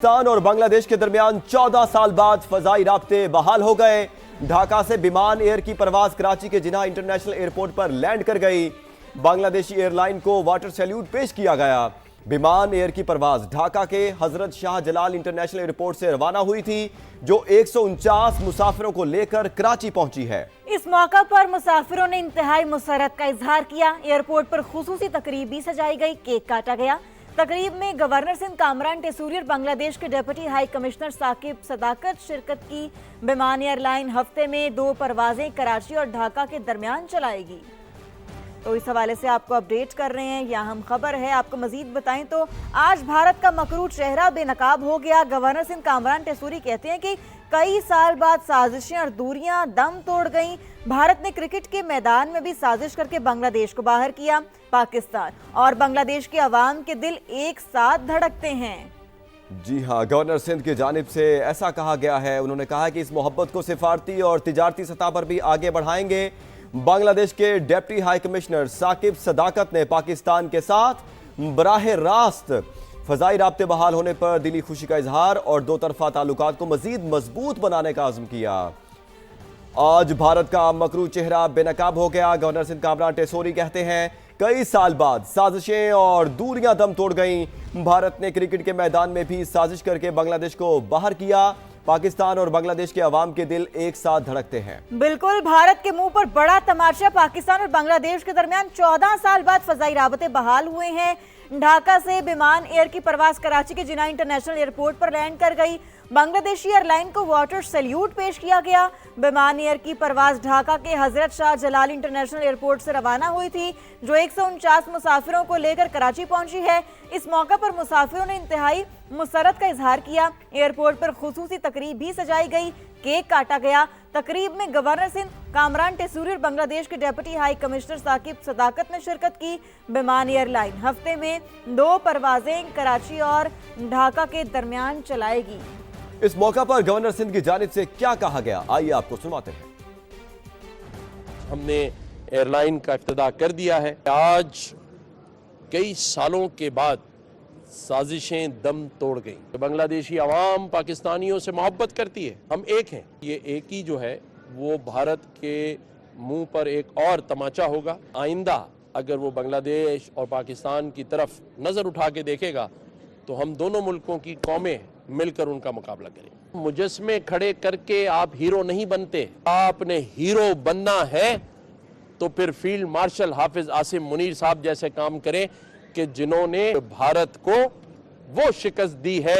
पाकिस्तान और बांग्लादेश के दरमियान 14 साल बाद फजाई राब्ते बहाल हो गए। ढाका से विमान एयर की परवाज कराची के जिन्ना इंटरनेशनल एयरपोर्ट पर लैंड कर गई। बांग्लादेशी एयरलाइन को वाटर सैल्यूट पेश किया गया। विमान एयर की परवाज ढाका के हजरत शाह जलाल इंटरनेशनल एयरपोर्ट से रवाना हुई थी, जो 149 मुसाफिरों को लेकर कराची पहुंची है। इस मौका पर मुसाफिरों ने इंतहाई मुसरत का इजहार किया। एयरपोर्ट पर खुसूसी तकरीब भी सजाई गई, केक काटा गया। तकरीब में गवर्नर सिंध कामरान टेसूरी और बांग्लादेश के डिप्टी हाई कमिश्नर साकिब सदाकत शिरकत की। विमान एयरलाइन हफ्ते में 2 परवाजें कराची और ढाका के दरमियान चलाएगी। तो इस हवाले से आपको अपडेट कर रहे हैं, यह अहम खबर है। आपको मजीद बताएं तो आज भारत का मकरूर चेहरा बेनकाब हो गया। गवर्नर सिंध कामरान टेसूरी कहते हैं कि कई साल बाद साजिशें और दूरियां दम तोड़ गईं। भारत ने क्रिकेट के मैदान में भी साजिश करके बांग्लादेश को बाहर किया। पाकिस्तान और बांग्लादेश के अवाम के दिल एक साथ धड़कते हैं। जी हाँ, गवर्नर सिंध की जानिब से ऐसा कहा गया है। उन्होंने कहा कि इस मोहब्बत को सिफारती और तिजारती सतह पर भी आगे बढ़ाएंगे। बांग्लादेश के डिप्टी हाई कमिश्नर साकिब सदाकत ने पाकिस्तान के साथ बराह रास्त फजाई राब्ते बहाल होने पर दिली खुशी का इजहार और दो तरफा ताल्लुकात को मजीद मजबूत बनाने का अज़्म किया। आज भारत का मकरूर चेहरा बेनकाब हो गया। गवर्नर सिंध कामरान टेसूरी कहते हैं, कई साल बाद साजिशें और दूरियां दम तोड़ गईं। भारत ने क्रिकेट के मैदान में भी साजिश करके बांग्लादेश को बाहर किया। पाकिस्तान और बांग्लादेश के अवाम के दिल एक साथ धड़कते हैं। बिल्कुल, भारत के मुंह पर बड़ा तमाशा। पाकिस्तान और बांग्लादेश के दरमियान 14 साल बाद फजाई राबते बहाल हुए हैं। ढाका से विमान एयर की परवाज कराची के जिन्ना इंटरनेशनल एयरपोर्ट पर लैंड कर गई। बांग्लादेशी एयरलाइन को वाटर सैल्यूट पेश किया गया। विमान एयर की परवाज ढाका के हजरत शाह जलाल इंटरनेशनल एयरपोर्ट से रवाना हुई थी, जो 149 मुसाफिरों को लेकर कराची पहुंची है। इस मौका पर मुसाफिरों ने इंतहाई मुसरत का इजहार किया। एयरपोर्ट पर खुसूसी तकरीब भी सजाई गई, केक काटा गया। तकरीब में गवर्नर सिंध कामरान टेसूरी और बांग्लादेश के डिप्टी हाई कमिश्नर साकिब सदाकत ने शिरकत की। विमान एयरलाइन हफ्ते में 2 परवाजें कराची और ढाका के दरमियान चलाएगी। इस मौका पर गवर्नर सिंध की जानिब से क्या कहा गया, आइए आपको सुनाते हैं। हमने एयरलाइन का इफ्तिताह कर दिया है। आज कई सालों के बाद साजिशें दम तोड़ गई। बांग्लादेशी अवाम पाकिस्तानियों से मोहब्बत करती है, हम एक हैं। ये एक ही जो है वो भारत के मुंह पर एक और तमाचा होगा। आइंदा अगर वो बांग्लादेश और पाकिस्तान की तरफ नज़र उठा के देखेगा तो हम दोनों मुल्कों की कौमें मिलकर उनका मुकाबला करें। मुजस्मे खड़े करके आप हीरो नहीं बनते। आपने हीरो बनना है तो फिर फील्ड मार्शल हाफिज आसिम मुनीर साहब जैसे काम करें कि जिन्होंने भारत को वो शिकस्त दी है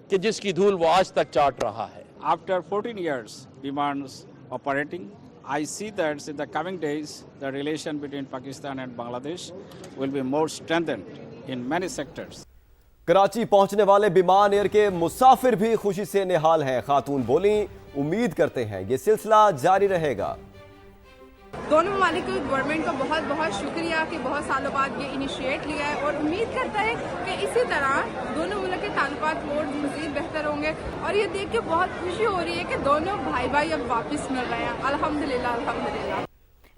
कि जिसकी धूल वो आज तक चाट रहा है। After 14 years Viman's operating, I see that in the coming days the relation between Pakistan and Bangladesh will be more strengthened in many sectors. Karachi पहुंचने वाले विमान एयर के मुसाफिर भी खुशी से निहाल हैं। खातून बोली, उम्मीद करते हैं ये सिलसिला जारी रहेगा। दोनों ममालिक की गवर्नमेंट का बहुत बहुत शुक्रिया कि बहुत सालों बाद ये इनिशिएट लिया है और उम्मीद करता है कि इसी तरह दोनों मुल्क के ताल्लुकात और मज़ीद बेहतर होंगे। और ये देख के बहुत खुशी हो रही है कि दोनों भाई भाई अब वापस मिल रहे हैं। अल्हम्दुलिल्लाह अल्हम्दुलिल्लाह।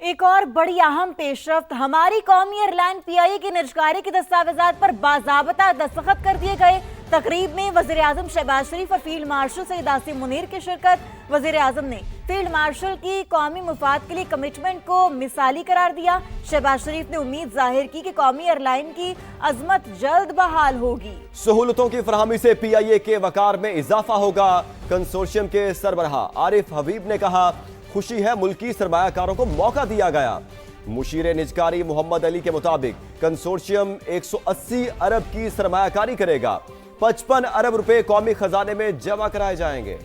एक और बड़ी अहम पेशरफ्त, हमारी कौमी एयरलाइन पीआईए की निजकारी के दस्तावेजात पर बाज़ाबता दस्तखत कर दिए गए। तकरीब में वज़ीर आज़म शहबाज शरीफ और फील्ड मार्शल सईद आसिम मुनीर की शिरकत। वज़ीर आज़म ने फील्ड मार्शल की कौमी मुफाद के लिए कमिटमेंट को मिसाली करार दिया। शहबाज शरीफ ने उम्मीद जाहिर की कि कौमी एयरलाइन की अजमत जल्द बहाल होगी। सहूलतों की फराहमी से पीआईए के वकार में इजाफा होगा। कंसोर्शियम के सरबराह आरिफ हबीब ने कहा, खुशी है मुल्की सरमायाकारों को मौका दिया गया। मुशीर निजकारी मोहम्मद अली के मुताबिक कंसोर्शियम 180 अरब की सरमायाकारी करेगा। 55 अरब रुपए कौमी खजाने में जमा कराए जाएंगे।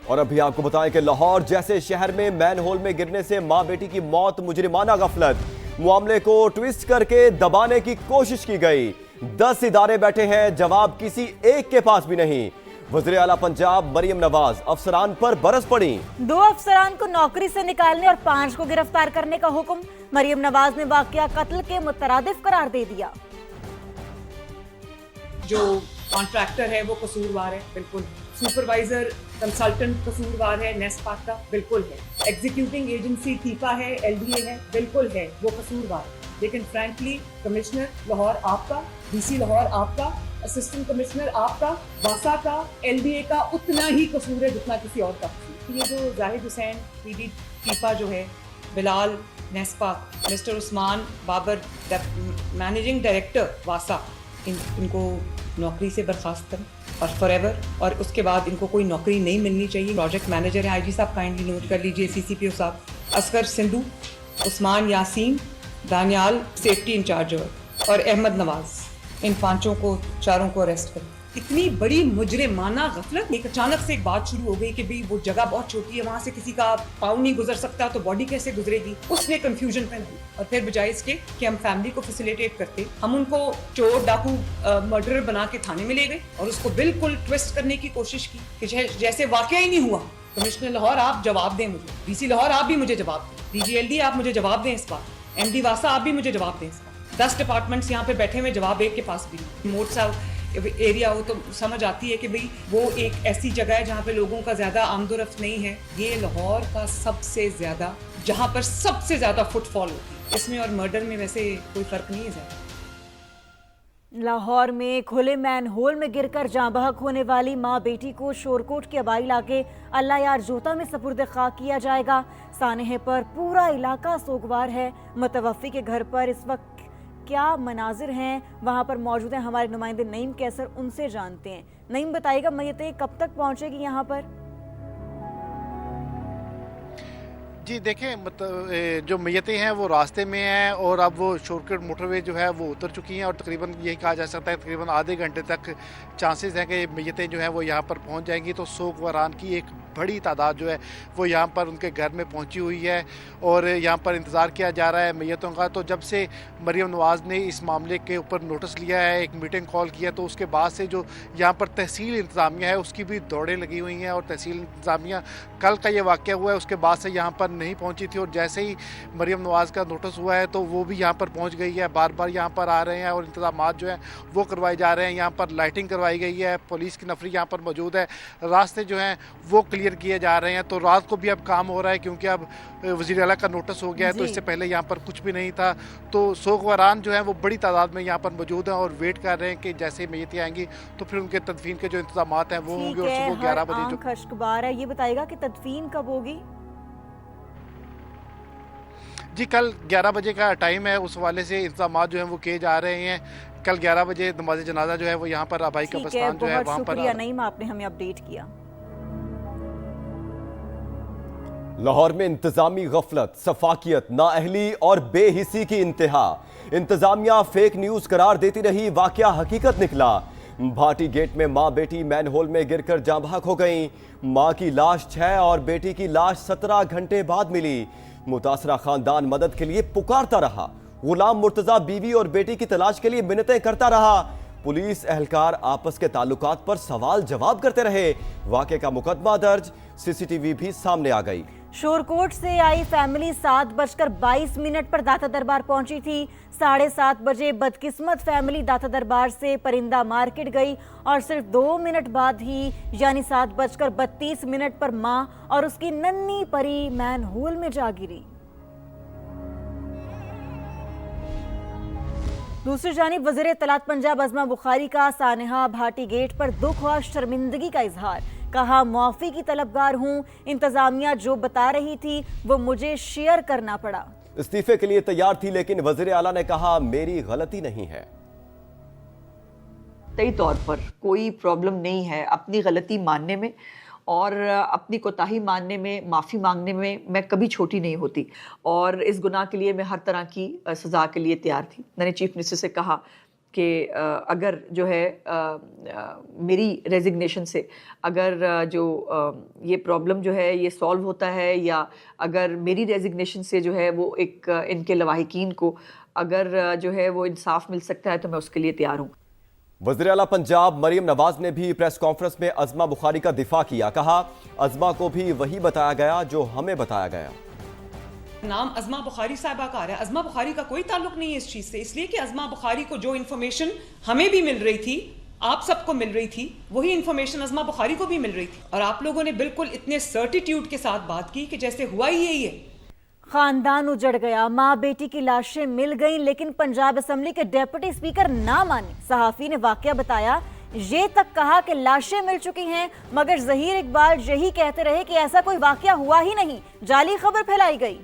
और अभी आपको बताएं कि लाहौर जैसे शहर में मैनहोल में गिरने से मां बेटी की मौत मुजरिमाना गफलत। मामले को ट्विस्ट करके दबाने की कोशिश की गई। 10 इदारे बैठे हैं, जवाब किसी एक के पास भी नहीं। वज़ीर आला पंजाब मरियम नवाज अफसरान पर बरस पड़ी। 2 अफसरान को नौकरी से निकालने और 5 को गिरफ्तार करने का हुक्म। मरियम नवाज ने वाकया कत्ल के मुतरादिफ करार दे दिया। जो कॉन्ट्रैक्टर है वो कसूरवार है, बिल्कुल। सुपरवाइजर कंसल्टेंट कसूरवार है, नेस्पाक का बिल्कुल है। एग्जीक्यूटिंग एजेंसी टीपा है, एलडीए है, बिल्कुल है, वो कसूरवार है। लेकिन फ्रैंकली कमिश्नर लाहौर आपका, डीसी लाहौर आपका, असिस्टेंट कमिश्नर आपका, वासा का, एलडीए का उतना ही कसूर है जितना किसी और का कसूर। ये जो जाहिद हुसैन, पीडी टीपा जो है, बिलाल, नेस्पा, mister Usman Babar, managing director वासा, इनको नौकरी से बर्खास्त करें और फॉरएवर, और उसके बाद इनको कोई नौकरी नहीं मिलनी चाहिए। प्रोजेक्ट मैनेजर है आईजी साहब, काइंडली नोट कर लीजिए, सीसीपीओ साहब, असगर सिंधु, उस्मान यासीन, दानियाल सेफ्टी इंचार्ज और अहमद नवाज, इन पांचों को, चारों को अरेस्ट करें। इतनी बड़ी मुजरिमाना गफलत, एक अचानक से एक बात शुरू हो गई कि भाई वो जगह बहुत छोटी है, वहां से किसी का पाँव नहीं गुजर सकता, तो बॉडी कैसे गुजरेगी, उसने कंफ्यूजन पैदा की। और फिर बजाय इसके कि हम फैमिली को फैसिलिटेट करते, हम उनको चोर, डाकू, मर्डरर बना के थाने में ले गए और उसको बिल्कुल ट्विस्ट करने की कोशिश की कि जैसे वाकया ही नहीं हुआ। कमिश्नर लाहौर आप जवाब दें मुझे, डीसी लाहौर आप भी मुझे जवाब दें, डीजीएलडी आप मुझे जवाब दें इस बात, एमडी वासा आप भी मुझे जवाब दें इस बात। 10 डिपार्टमेंट्स यहाँ पे बैठे हुए, जवाब एक के पास भी नहीं। मोट साहब एरिया हो तो समझ आती है कि भाई वो एक ऐसी जगह है जहाँ पे लोगों का ज़्यादा आमदोरफ्त नहीं है। ये लाहौर का सबसे ज़्यादा, जहाँ पर सबसे ज़्यादा फुटफॉल होती है, इसमें और मर्डर में वैसे कोई फ़र्क नहीं है ज़्यादा। लाहौर में खुले मैन होल में गिरकर जाँ बहक होने वाली माँ बेटी को शोरकोट के अबाई इलाके अल्लाह यार जोता में सपुर्द खाक किया जाएगा। सानहे पर पूरा इलाका सोगवार है। मुतवफ़्फ़ी के घर पर इस वक्त क्या मनाजिर हैं, वहाँ पर मौजूद हैं हमारे नुमाइंदे नईम कैसर, उनसे जानते हैं। नईम बताइएगा, मैयतें कब तक पहुँचेगी यहाँ पर? जी देखें, मतलब जो मैयतें हैं वो रास्ते में हैं और अब वो शॉर्टकट मोटरवे जो है वो उतर चुकी हैं और तकरीबन यही कहा जा सकता है तकरीबन आधे घंटे तक चांसेस हैं कि मैयतें जो हैं वो यहाँ पर पहुँच जाएंगी। तो सोगवारान की एक बड़ी तादाद जो है वो यहाँ पर उनके घर में पहुँची हुई है और यहाँ पर इंतज़ार किया जा रहा है मैयतों का। तो जब से मरीम नवाज़ ने इस मामले के ऊपर नोटिस लिया है, एक मीटिंग कॉल किया, तो उसके बाद से जो यहाँ पर तहसील इंतज़ामिया है उसकी भी दौड़ें लगी हुई हैं और तहसील इंतज़ामिया, कल का ये वाक़या हुआ है उसके बाद से यहाँ पर नहीं पहुंची थी और जैसे ही मरीम नवाज़ का नोटिस हुआ है तो वो भी यहाँ पर पहुंच गई है। बार बार यहाँ पर आ रहे हैं और इंतजामात जो हैं वो करवाए जा रहे हैं। यहाँ पर लाइटिंग करवाई गई है, पुलिस की नफरी यहाँ पर मौजूद है, रास्ते जो हैं वो क्लियर किए जा रहे हैं। तो रात को भी अब काम हो रहा है क्योंकि अब वज़ीर आला का नोटिस हो गया है, तो इससे पहले यहाँ पर कुछ भी नहीं था। तो सोगवारान जो है वो बड़ी तादाद में यहाँ पर मौजूद हैं और वेट कर रहे हैं कि जैसे मैयतें आएंगी तो फिर उनके तदफीन के जो इंतजामात हैं वो होंगे। और सुबह 11 बजे जो खश्कबार है, ये बताइएगा कि तदफीन कब होगी? जी कल 11 बजे का टाइम है, उस वाले से इंतजाम जो हैं वो किए जा रहे हैं। कल 11 बजे नमाज जनाजा जो है वो यहाँ पर आबाई कब्रिस्तान जो है वहाँ पर। शुक्रिया नईम, आपने हमें अपडेट किया। लाहौर में इंतजामी गफलत, सफाकियत, नाअहली और बेहिसी की इंतहा। इंतजामिया फेक न्यूज करार देती रही, वाकया हकीकत निकला। भाटी गेट में मां बेटी मैनहोल में गिरकर जाँ बहक हो गईं। मां की लाश 6 और बेटी की लाश 17 घंटे बाद मिली। मुतासरा खानदान मदद के लिए पुकारता रहा। गुलाम मुर्तजा बीवी और बेटी की तलाश के लिए मिन्नतें करता रहा। पुलिस एहलकार आपस के ताल्लुकात पर सवाल जवाब करते रहे। वाक़े का मुकदमा दर्ज, सीसीटीवी भी सामने आ गई। शोरकोट से आई फैमिली 7:22 पर दाता दरबार पहुंची थी। 7:30 बजे बदकिस्मत फैमिली दाता दरबार से परिंदा मार्केट गई और सिर्फ 2 मिनट बाद ही यानी 7:32 पर मां और उसकी नन्ही परी मैनहोल में जा गिरी। दूसरी जानिब वज़ीर इत्तलात पंजाब अज़मा बुखारी का सानहा भाटी गेट पर दुख और शर्मिंदगी का इजहार। कहा, मुआफ़ी की तलबगार हूं, इंतजामिया जो बता रही थी वो मुझे शेयर करना पड़ा। इस्तीफे के लिए तैयार थी लेकिन वज़ीर आला ने कहा मेरी गलती नहीं है। तय तौर पर कोई प्रॉब्लम नहीं है अपनी गलती मानने में और अपनी कोताही मानने में, माफ़ी मांगने में मैं कभी छोटी नहीं होती और इस गुनाह के लिए मैं हर तरह की सज़ा के लिए तैयार थी। मैंने चीफ मिनिस्टर से कहा कि अगर जो है मेरी रेजिग्नेशन से अगर जो ये प्रॉब्लम जो है ये सॉल्व होता है या अगर मेरी रेजिग्नेशन से जो है वो एक इनके लवाहिकीन को अगर जो है वो इंसाफ मिल सकता है तो मैं उसके लिए तैयार हूँ। वज़ीर आला पंजाब मरीम नवाज ने भी प्रेस कॉन्फ्रेंस में अज़मा बुखारी का दिफा किया। कहा, अज़मा को भी वही बताया गया जो हमें बताया गया। नाम अज़मा बुखारी साहिबा का आ रहा है, अज़मा बुखारी का कोई ताल्लुक नहीं है इस चीज़ से, इसलिए कि अज़मा बुखारी को जो इन्फॉर्मेशन हमें भी मिल रही थी, आप सबको मिल रही थी, वही इन्फॉर्मेशन अज़मा बुखारी को भी मिल रही थी और आप लोगों ने बिल्कुल इतने सर्टिट्यूड के साथ बात की कि जैसे हुआ ही यही है। खानदान उजड़ गया, मां बेटी की लाशें मिल गईं, लेकिन पंजाब असेंबली के डेप्यूटी स्पीकर ना माने। सहाफी ने वाकया बताया, ये तक कहा कि लाशें मिल चुकी हैं, मगर ज़हीर इकबाल यही कहते रहे कि ऐसा कोई वाकया हुआ ही नहीं, जाली खबर फैलाई गई।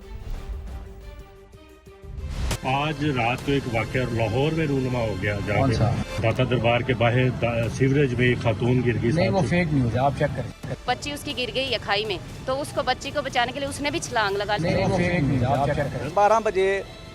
आज रात को एक वाकया लाहौर में रूनुमा हो गया, जहाँ पे दाता दरबार के बाहर सीवरेज में एक खातून गिर गई। नहीं, वो फेक न्यूज़ है, आप चेक करें। बच्ची उसकी गिर गई है खाई में, तो उसको बच्ची को बचाने के लिए उसने भी छलांग लगा ली। नहीं, वो फेक न्यूज़ है, आप चेक करें। 12 बजे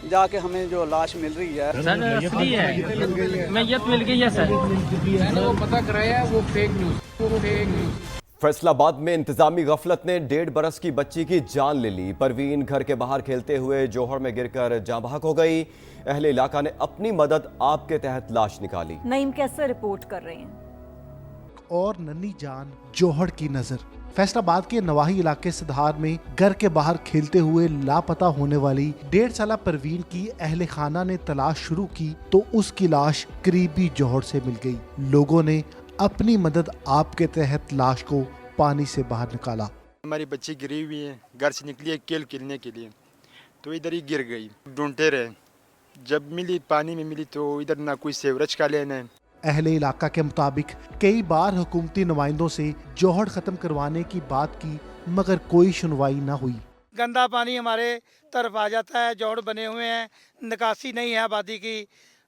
जाके हमें जो लाश मिल रही है सर असली है, मैयत मिल गई है सर, वो पता कराया, वो फेक न्यूज़। फैसलाबाद में इंतजामी गफलत ने 1.5 बरस की बच्ची की जान ले ली। परवीन घर के बाहर खेलते हुए जोहर में गिरकर जाँ बहक हो गई। अहले इलाका ने अपनी मदद आप के तहत लाश निकाली। नईम कैसे रिपोर्ट कर रहे हैं। और नन्ही जान जोहर की नजर। फैसलाबाद के नवाही इलाके सधार में घर के बाहर खेलते हुए लापता होने वाली 1.5 साला परवीन की अहले खाना ने तलाश शुरू की तो उसकी लाश करीबी जोहर से मिल गई। लोगों ने अपनी मदद आपके तहत लाश को पानी से बाहर निकाला। हमारी बच्ची गिरी हुई है, घर से निकली है खेल खेलने के लिए, तो इधर ही गिर गई। ढूंढते रहे, जब मिली पानी में मिली तो इधर ना कोई सेवरेज का लेना है। अहले इलाका के मुताबिक कई बार हुकूमती नुमाइंदों से जोहड़ खत्म करवाने की बात की, मगर कोई सुनवाई न हुई। गंदा पानी हमारे तरफ आ जाता है, जोड़ बने हुए हैं, निकासी नहीं है आबादी की,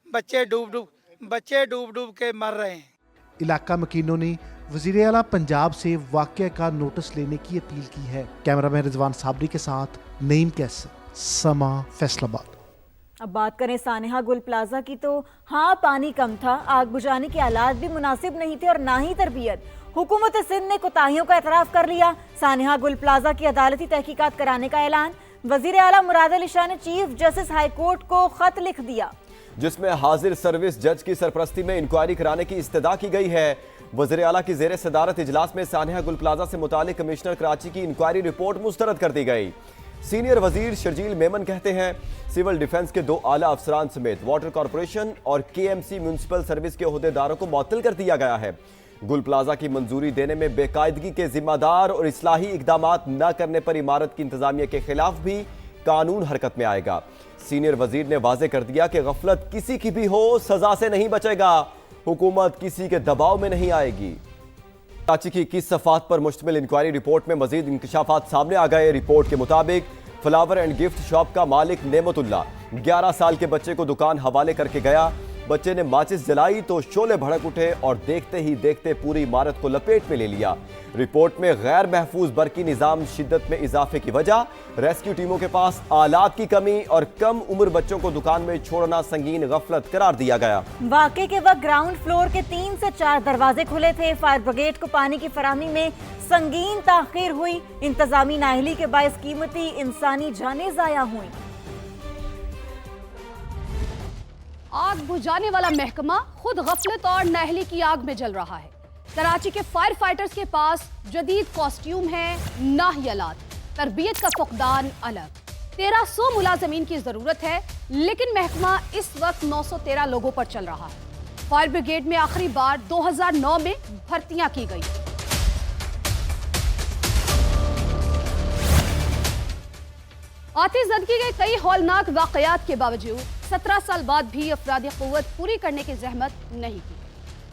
बच्चे डूब डूब के मर रहे हैं। इलाका मकीनों ने वज़ीर आला पंजाब से वाक़या का नोटिस लेने की अपील की है। कैमरामैन रिजवान साबरी के साथ नईम कैसर, समा, फैसलाबाद। अब बात करें सानेहा गुल प्लाजा की, तो हाँ पानी कम था, आग बुझाने के आलात भी मुनासिब नहीं थे और ना ही तरबियत। हुकूमत सिंध ने कोताहियों का एतराफ़ कर लिया। सानेहा गुल प्लाजा की अदालती तहकीकात कराने का ऐलान। वज़ीर आला मुराद अली शाह ने चीफ जस्टिस हाई कोर्ट को खत लिख दिया, जिसमें हाजिर सर्विस जज की सरपरस्ती में इंक्वायरी कराने की इस्तदा की गई है। वज़ीर आला की ज़ेर सदारत इजलास में सानेहा गुल प्लाजा से मुतालिक कमिश्नर कराची की इंक्वायरी रिपोर्ट मुस्तरद कर दी गई। सीनियर वजीर शर्जील मेमन कहते हैं, सिविल डिफेंस के 2 आला अफसरान समेत वाटर कॉरपोरेशन और KMC म्यूनसिपल सर्विस के ओहदेदारों को मुअत्तल कर दिया गया है। गुल प्लाजा की मंजूरी देने में बेकायदगी के जिम्मेदार और इस्लाही इकदामात न करने पर इमारत की इंतजामिया के खिलाफ भी कानून हरकत में आएगा। सीनियर वजीर ने वाजे कर दिया कि गफलत किसी की भी हो, सजा से नहीं बचेगा। हुकूमत किसी के दबाव में नहीं आएगी। कराची की 21 सफ़ात पर मुश्तमिल इंक्वायरी रिपोर्ट में मजीद इंकशाफात सामने आ गए। रिपोर्ट के मुताबिक फ्लावर एंड गिफ्ट शॉप का मालिक नेमतुल्ला 11 साल के बच्चे को दुकान हवाले करके गया। बच्चे ने माचिस जलाई तो शोले भड़क उठे और देखते ही देखते पूरी इमारत को लपेट में ले लिया। रिपोर्ट में गैर महफूज बरकी निज़ाम शिद्दत में इजाफे की वजह, रेस्क्यू टीमों के पास आलात की कमी और कम उम्र बच्चों को दुकान में छोड़ना संगीन गफलत करार दिया गया। वाक़े के वक्त ग्राउंड फ्लोर के 3 से 4 दरवाजे खुले थे। फायर ब्रिगेड को पानी की फराहमी में संगीन ताख़ीर हुई। इंतजामी नाअहली के बायस कीमती इंसानी जानें ज़ाया हुई। आग बुझाने वाला महकमा खुद गफलत और नाअहली की आग में जल रहा है। कराची के फायर फाइटर्स के पास जदीद कॉस्ट्यूम है, ना ही आलात, तरबियत का फुकदान अलग। 1300 मुलाजमीन की जरूरत है, लेकिन महकमा इस वक्त 913 लोगों पर चल रहा है। फायर ब्रिगेड में आखिरी बार 2009 में भर्तियां की गई। आतिशज़दगी के कई हौलनाक वाक़यात के बावजूद 17 साल बाद भी अफरादी क़ुव्वत पूरी करने की जहमत नहीं की।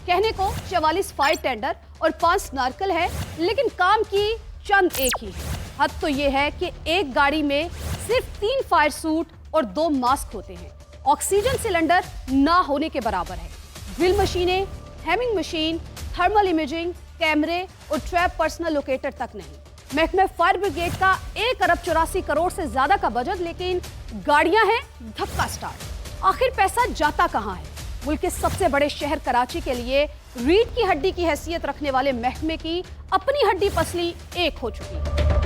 कहने को 44 फायर टेंडर और 5 स्नार्कल है, लेकिन काम की चंद एक ही है। हद तो यह है कि एक गाड़ी में सिर्फ 3 फायर सूट और 2 मास्क होते हैं। ऑक्सीजन सिलेंडर ना होने के बराबर है। ड्रिल मशीनें, हेमिंग मशीन, थर्मल इमेजिंग, कैमरे और ट्रैप पर्सनल लोकेटर तक नहीं। महकमे फायर ब्रिगेड का 1 अरब 84 करोड़ से ज्यादा का बजट, लेकिन गाड़ियां हैं धक्का स्टार्ट। आखिर पैसा जाता कहां है? मुल्क के सबसे बड़े शहर कराची के लिए रीढ़ की हड्डी की हैसियत रखने वाले महकमे की अपनी हड्डी पसली एक हो चुकी है।